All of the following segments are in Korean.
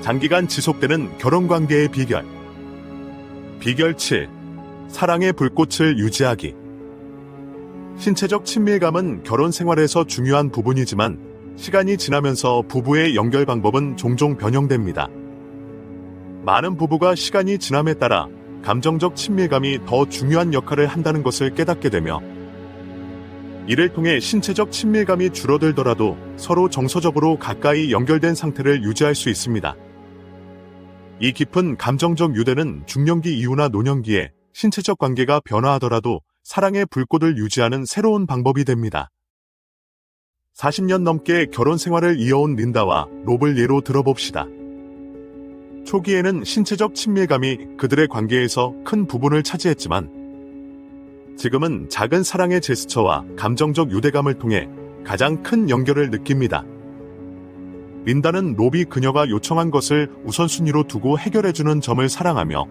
장기간 지속되는 결혼관계의 비결. 비결 7. 사랑의 불꽃을 유지하기. 신체적 친밀감은 결혼 생활에서 중요한 부분이지만 시간이 지나면서 부부의 연결 방법은 종종 변형됩니다. 많은 부부가 시간이 지남에 따라 감정적 친밀감이 더 중요한 역할을 한다는 것을 깨닫게 되며 이를 통해 신체적 친밀감이 줄어들더라도 서로 정서적으로 가까이 연결된 상태를 유지할 수 있습니다. 이 깊은 감정적 유대는 중년기 이후나 노년기에 신체적 관계가 변화하더라도 사랑의 불꽃을 유지하는 새로운 방법이 됩니다. 40년 넘게 결혼 생활을 이어온 린다와 롭을 예로 들어봅시다. 초기에는 신체적 친밀감이 그들의 관계에서 큰 부분을 차지했지만 지금은 작은 사랑의 제스처와 감정적 유대감을 통해 가장 큰 연결을 느낍니다. 린다는 롭이 그녀가 요청한 것을 우선순위로 두고 해결해주는 점을 사랑하며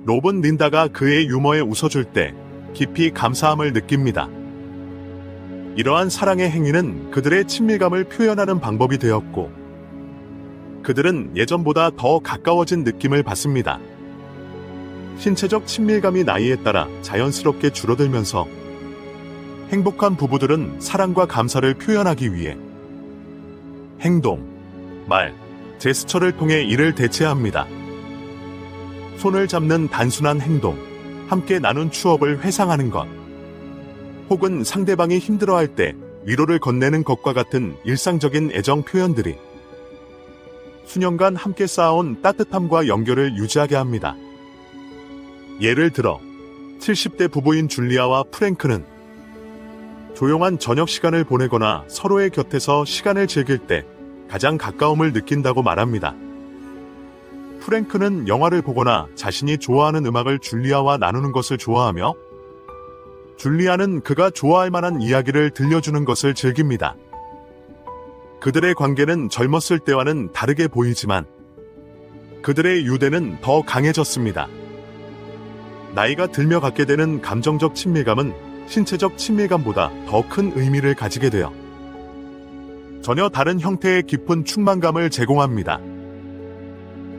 롭은 린다가 그의 유머에 웃어줄 때 깊이 감사함을 느낍니다. 이러한 사랑의 행위는 그들의 친밀감을 표현하는 방법이 되었고 그들은 예전보다 더 가까워진 느낌을 받습니다. 신체적 친밀감이 나이에 따라 자연스럽게 줄어들면서 행복한 부부들은 사랑과 감사를 표현하기 위해 행동, 말, 제스처를 통해 이를 대체합니다. 손을 잡는 단순한 행동, 함께 나눈 추억을 회상하는 것, 혹은 상대방이 힘들어할 때 위로를 건네는 것과 같은 일상적인 애정 표현들이 수년간 함께 쌓아온 따뜻함과 연결을 유지하게 합니다. 예를 들어 70대 부부인 줄리아와 프랭크는 조용한 저녁 시간을 보내거나 서로의 곁에서 시간을 즐길 때 가장 가까움을 느낀다고 말합니다. 프랭크는 영화를 보거나 자신이 좋아하는 음악을 줄리아와 나누는 것을 좋아하며 줄리아는 그가 좋아할 만한 이야기를 들려주는 것을 즐깁니다. 그들의 관계는 젊었을 때와는 다르게 보이지만 그들의 유대는 더 강해졌습니다. 나이가 들며 갖게 되는 감정적 친밀감은 신체적 친밀감보다 더 큰 의미를 가지게 되어 전혀 다른 형태의 깊은 충만감을 제공합니다.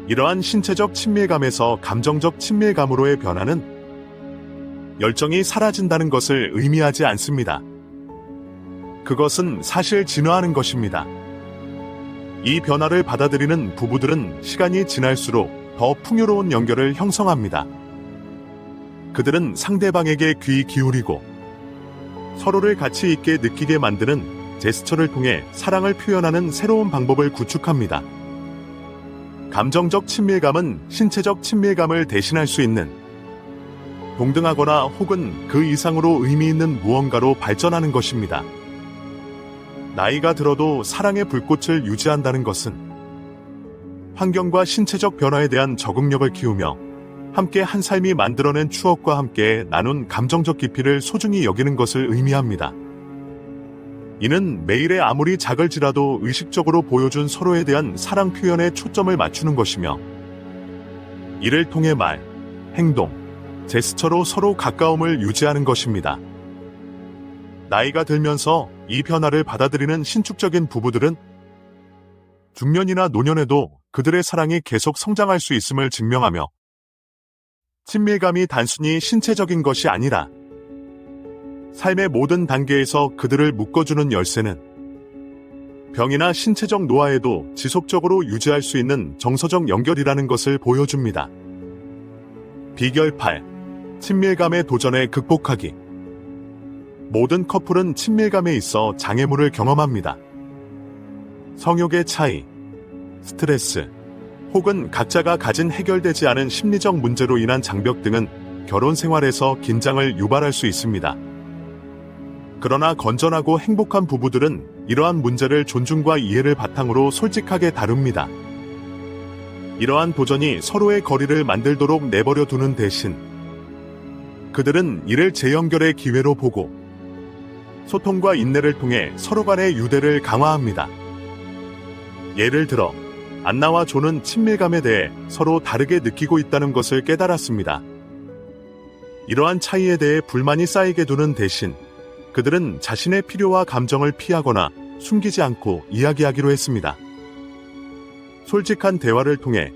이러한 신체적 친밀감에서 감정적 친밀감으로의 변화는 열정이 사라진다는 것을 의미하지 않습니다. 그것은 사실 진화하는 것입니다. 이 변화를 받아들이는 부부들은 시간이 지날수록 더 풍요로운 연결을 형성합니다. 그들은 상대방에게 귀 기울이고 서로를 가치 있게 느끼게 만드는 제스처를 통해 사랑을 표현하는 새로운 방법을 구축합니다. 감정적 친밀감은 신체적 친밀감을 대신할 수 있는 동등하거나 혹은 그 이상으로 의미 있는 무언가로 발전하는 것입니다. 나이가 들어도 사랑의 불꽃을 유지한다는 것은 환경과 신체적 변화에 대한 적응력을 키우며 함께 한 삶이 만들어낸 추억과 함께 나눈 감정적 깊이를 소중히 여기는 것을 의미합니다. 이는 매일에 아무리 작을지라도 의식적으로 보여준 서로에 대한 사랑 표현에 초점을 맞추는 것이며 이를 통해 말, 행동, 제스처로 서로 가까움을 유지하는 것입니다. 나이가 들면서 이 변화를 받아들이는 신축적인 부부들은 중년이나 노년에도 그들의 사랑이 계속 성장할 수 있음을 증명하며 친밀감이 단순히 신체적인 것이 아니라 삶의 모든 단계에서 그들을 묶어주는 열쇠는 병이나 신체적 노화에도 지속적으로 유지할 수 있는 정서적 연결이라는 것을 보여줍니다. 비결 8. 친밀감의 도전에 극복하기. 모든 커플은 친밀감에 있어 장애물을 경험합니다. 성욕의 차이, 스트레스, 혹은 각자가 가진 해결되지 않은 심리적 문제로 인한 장벽 등은 결혼 생활에서 긴장을 유발할 수 있습니다. 그러나 건전하고 행복한 부부들은 이러한 문제를 존중과 이해를 바탕으로 솔직하게 다룹니다. 이러한 도전이 서로의 거리를 만들도록 내버려 두는 대신 그들은 이를 재연결의 기회로 보고 소통과 인내를 통해 서로 간의 유대를 강화합니다. 예를 들어 안나와 존은 친밀감에 대해 서로 다르게 느끼고 있다는 것을 깨달았습니다. 이러한 차이에 대해 불만이 쌓이게 두는 대신 그들은 자신의 필요와 감정을 피하거나 숨기지 않고 이야기하기로 했습니다. 솔직한 대화를 통해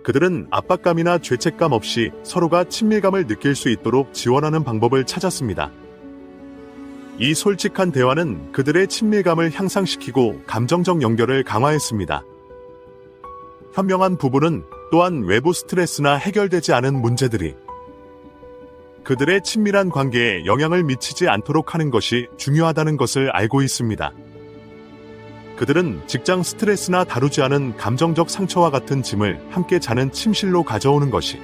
그들은 압박감이나 죄책감 없이 서로가 친밀감을 느낄 수 있도록 지원하는 방법을 찾았습니다. 이 솔직한 대화는 그들의 친밀감을 향상시키고 감정적 연결을 강화했습니다. 현명한 부부는 또한 외부 스트레스나 해결되지 않은 문제들이 그들의 친밀한 관계에 영향을 미치지 않도록 하는 것이 중요하다는 것을 알고 있습니다. 그들은 직장 스트레스나 다루지 않은 감정적 상처와 같은 짐을 함께 자는 침실로 가져오는 것이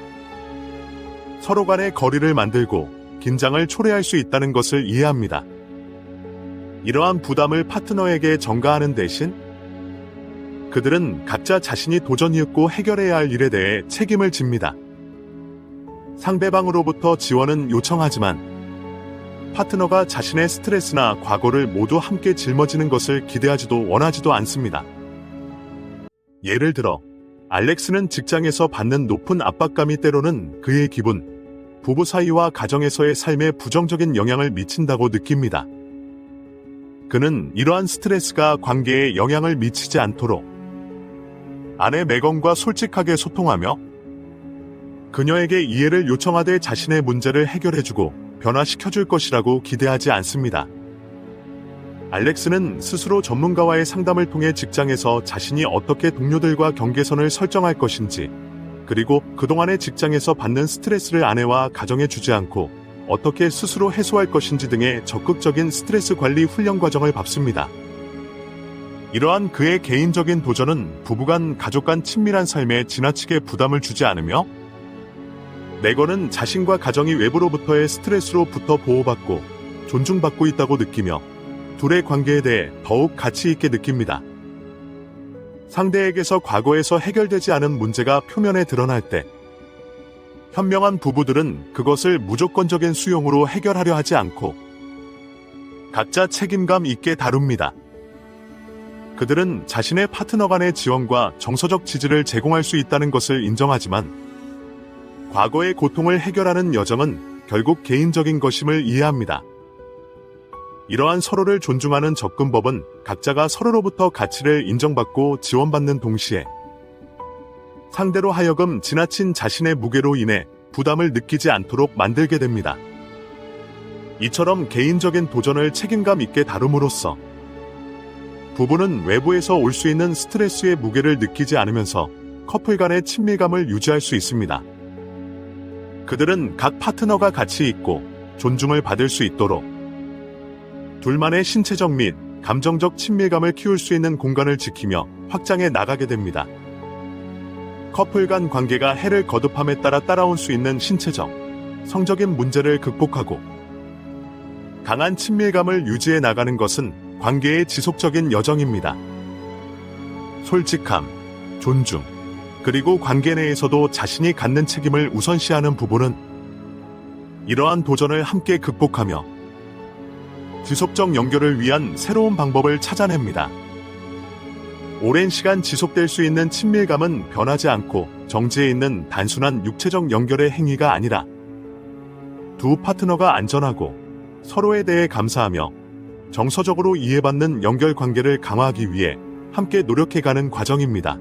서로 간의 거리를 만들고 긴장을 초래할 수 있다는 것을 이해합니다. 이러한 부담을 파트너에게 전가하는 대신 그들은 각자 자신이 도전이었고 해결해야 할 일에 대해 책임을 집니다. 상대방으로부터 지원은 요청하지만 파트너가 자신의 스트레스나 과거를 모두 함께 짊어지는 것을 기대하지도 원하지도 않습니다. 예를 들어 알렉스는 직장에서 받는 높은 압박감이 때로는 그의 기분, 부부 사이와 가정에서의 삶에 부정적인 영향을 미친다고 느낍니다. 그는 이러한 스트레스가 관계에 영향을 미치지 않도록 아내 메건과 솔직하게 소통하며 그녀에게 이해를 요청하되 자신의 문제를 해결해주고 변화시켜줄 것이라고 기대하지 않습니다. 알렉스는 스스로 전문가와의 상담을 통해 직장에서 자신이 어떻게 동료들과 경계선을 설정할 것인지, 그리고 그동안의 직장에서 받는 스트레스를 아내와 가정에 주지 않고 어떻게 스스로 해소할 것인지 등의 적극적인 스트레스 관리 훈련 과정을 밟습니다. 이러한 그의 개인적인 도전은 부부간 가족 간 친밀한 삶에 지나치게 부담을 주지 않으며 메건은 자신과 가정이 외부로부터의 스트레스로부터 보호받고 존중받고 있다고 느끼며 둘의 관계에 대해 더욱 가치 있게 느낍니다. 상대에게서 과거에서 해결되지 않은 문제가 표면에 드러날 때 현명한 부부들은 그것을 무조건적인 수용으로 해결하려 하지 않고 각자 책임감 있게 다룹니다. 그들은 자신의 파트너 간의 지원과 정서적 지지를 제공할 수 있다는 것을 인정하지만 과거의 고통을 해결하는 여정은 결국 개인적인 것임을 이해합니다. 이러한 서로를 존중하는 접근법은 각자가 서로로부터 가치를 인정받고 지원받는 동시에 상대로 하여금 지나친 자신의 무게로 인해 부담을 느끼지 않도록 만들게 됩니다. 이처럼 개인적인 도전을 책임감 있게 다룸으로써 부부는 외부에서 올 수 있는 스트레스의 무게를 느끼지 않으면서 커플 간의 친밀감을 유지할 수 있습니다. 그들은 각 파트너가 가치 있고 존중을 받을 수 있도록 둘만의 신체적 및 감정적 친밀감을 키울 수 있는 공간을 지키며 확장해 나가게 됩니다. 커플 간 관계가 해를 거듭함에 따라 따라올 수 있는 신체적, 성적인 문제를 극복하고 강한 친밀감을 유지해 나가는 것은 관계의 지속적인 여정입니다. 솔직함, 존중, 그리고 관계 내에서도 자신이 갖는 책임을 우선시하는 부부는 이러한 도전을 함께 극복하며 지속적 연결을 위한 새로운 방법을 찾아냅니다. 오랜 시간 지속될 수 있는 친밀감은 변하지 않고 정지해 있는 단순한 육체적 연결의 행위가 아니라 두 파트너가 안전하고 서로에 대해 감사하며 정서적으로 이해받는 연결 관계를 강화하기 위해 함께 노력해가는 과정입니다.